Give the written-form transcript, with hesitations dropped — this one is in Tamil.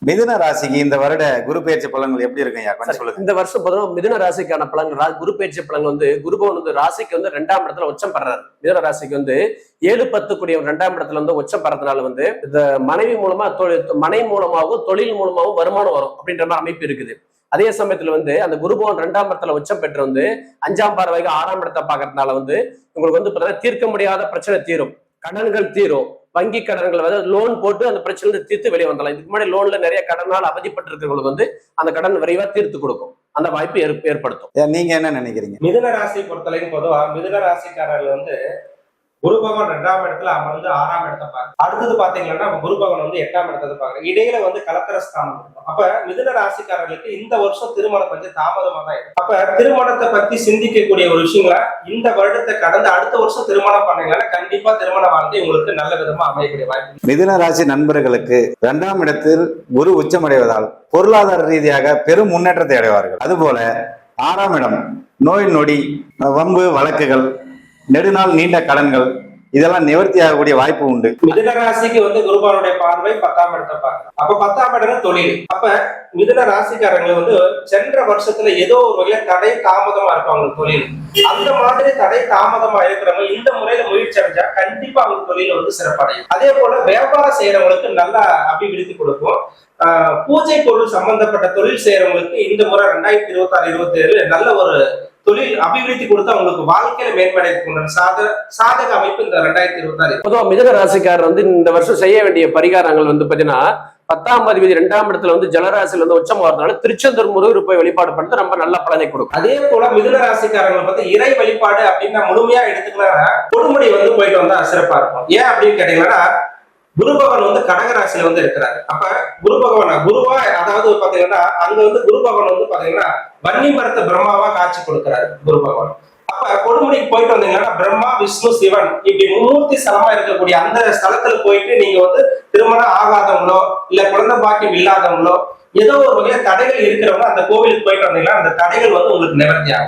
மிதுன ராசிக்கு இந்த வருட குரு பெயர்ச்சி பலன்கள் எப்படி இருக்குங்க கொஞ்சம் சொல்லுங்க. இந்த வருஷம் பார்த்தோம்னா மிதுன ராசிக்கான பலன்கள் குரு பெயர்ச்சி பலன்கள் வந்து குருபவன் வந்து ராசிக்கு வந்து 2ஆம் இடத்துல உச்சம் பெறாரு. மிதுன ராசிக்கு வந்து 7-10 கூடிய 2ஆம் இடத்துல வந்து உச்சம் பெறதுனால வந்து இந்த மனைவி மூலமாகவும் தொழில் மூலமாகவும் வருமானம் வரும் அப்படின்ற மாதிரி அமைப்பு இருக்குது. அதே சமயத்துல வந்து அந்த குருபவன் 2ஆம் இடத்துல உச்சம் பெற்று வந்து 5ஆம் பார்வைக்கு 6ஆம் இடத்தை பாக்குறதுனால வந்து உங்களுக்கு வந்து பார்த்தீங்கன்னா தீர்க்க முடியாத பிரச்சனை தீரும், கடன்கள் தீரும், வங்கி கடன்கள் அதாவது லோன் போட்டு அந்த பிரச்சனை தீர்த்து வெளியே வந்தலாம். இதுக்கு முன்னாடி லோன்ல நிறைய கடனால் அவதிப்பட்டு இருக்கிறவங்களுக்கு வந்து அந்த கடன் விரைவா தீர்த்து கொடுக்கும், அந்த வாய்ப்பு ஏற்படுத்தும். நீங்க என்ன நினைக்கிறீங்க? மிதுன ராசி பொறுத்தவரைக்கும் பொதுவா மிதுன ராசிக்காரர்கள் வந்து குரு பகவான் 2ஆம் இடத்துல அமர்ந்து 6ஆம் இடத்தை பார்க்க, அடுத்தது பாத்தீங்கன்னா குரு பகவான் வந்து 8ஆம் இடத்தை பார்க்க, இடையில வந்து கலத்திர ஸ்தானம் இருக்கும். அப்ப மிதுன ராசிக்காரர்களுக்கு இந்த வருஷம் திருமணம் கொஞ்சம் தாமதமா தான் இருக்கும். அப்ப திருமணத்தை பத்தி சிந்திக்கக்கூடிய ஒரு விஷயங்களா இந்த வருடத்தை கடந்து அடுத்த வருஷம் திருமணம் பண்ணீங்கன்னா கண்டிப்பா திருமண வாழ்க்கை உங்களுக்கு நல்ல விதமா அமையக்கூடிய வாய்ப்பு. மிதுன ராசி நண்பர்களுக்கு 2ஆம் இடத்தில் குரு உச்சமடைவதால் பொருளாதார ரீதியாக பெரும் முன்னேற்றத்தை அடைவார்கள். அதுபோல 6ஆம் இடம் நோய் நொடி, வம்பு வழக்குகள், நெடுநாள் நீண்ட கடன்கள் இதெல்லாம் நிவர்த்தி ஆகக்கூடிய வாய்ப்பு உண்டு. மிதுன ராசிக்கு வந்து குருபானுடைய பார்வை 10ஆம் இடத்தை பார்க்க, அப்ப 10ஆம் இடம் தொழில். அப்ப மிதுன ராசிக்காரங்க வந்து சென்ற வருஷத்துல ஏதோ ஒரு வகையில தடை தாமதமா இருக்கும் அவங்களுக்கு தொழில். அந்த மாதிரி தடை தாமதமா இருக்கிறவங்க இந்த முறையில முயற்சி அடைஞ்சா கண்டிப்பா அவங்க தொழில வந்து சிறப்படையும். அதே போல வியாபாரம் செய்யறவங்களுக்கு நல்லா அபிவிருத்தி கொடுக்கும். பூஜை பொருள் சம்பந்தப்பட்ட தொழில் செய்யறவங்களுக்கு இந்த முறை 2026-27 நல்ல ஒரு தொழில் அபிவிருத்தி கொடுத்து அவங்களுக்கு வாழ்க்கையில மேம்படுத்த சாதக அமைப்பு இந்த 2026. பொதுவா மிதுன ராசிக்காரர் வந்து இந்த வருஷம் செய்ய வேண்டிய பரிகாரங்கள் வந்து பாத்தீங்கன்னா 10ஆம் அதிபதி 2ஆம் இடத்துல வந்து ஜலராசியில வந்து உச்சம் வரதுனால திருச்செந்தூர் முருகர் போய் வழிபாடு பண்றது ரொம்ப நல்ல பலனை கொடுக்கும். அதே போல மிதுன ராசிக்காரங்களை பார்த்து இறை வழிபாடு அப்படின்னா முழுமையா எடுத்துக்கலாம் கொடுமுடி வந்து போயிட்டு வந்தா சிறப்பா இருக்கும். ஏன் அப்படின்னு கேட்டீங்கன்னா குரு பகவான் வந்து கடகராசியில வந்து இருக்கிறாரு. அப்ப குரு பகவான் குருவா, அதாவது பாத்தீங்கன்னா அங்க வந்து குரு பகவான் வந்து பாத்தீங்கன்னா வன்னி மரத்த பிரம்மாவா காட்சி கொடுக்கிறாரு குரு பகவான். அப்ப கொடுமுடிக்கு போயிட்டு வந்தீங்கன்னா பிரம்மா, விஷ்ணு, சிவன் இப்படி மும்மூர்த்தி ஸ்தலமா இருக்கக்கூடிய அந்த ஸ்தலத்துல போயிட்டு நீங்க வந்து திருமணம் ஆகாதவங்களோ இல்ல குழந்தை பாக்கியம் இல்லாதவங்களோ ஏதோ ஒரு வகையில தடைகள் இருக்கிறவங்க அந்த கோவிலுக்கு போயிட்டு வந்தீங்கன்னா அந்த தடைகள் வந்து உங்களுக்கு நிவர்த்தி ஆகும்.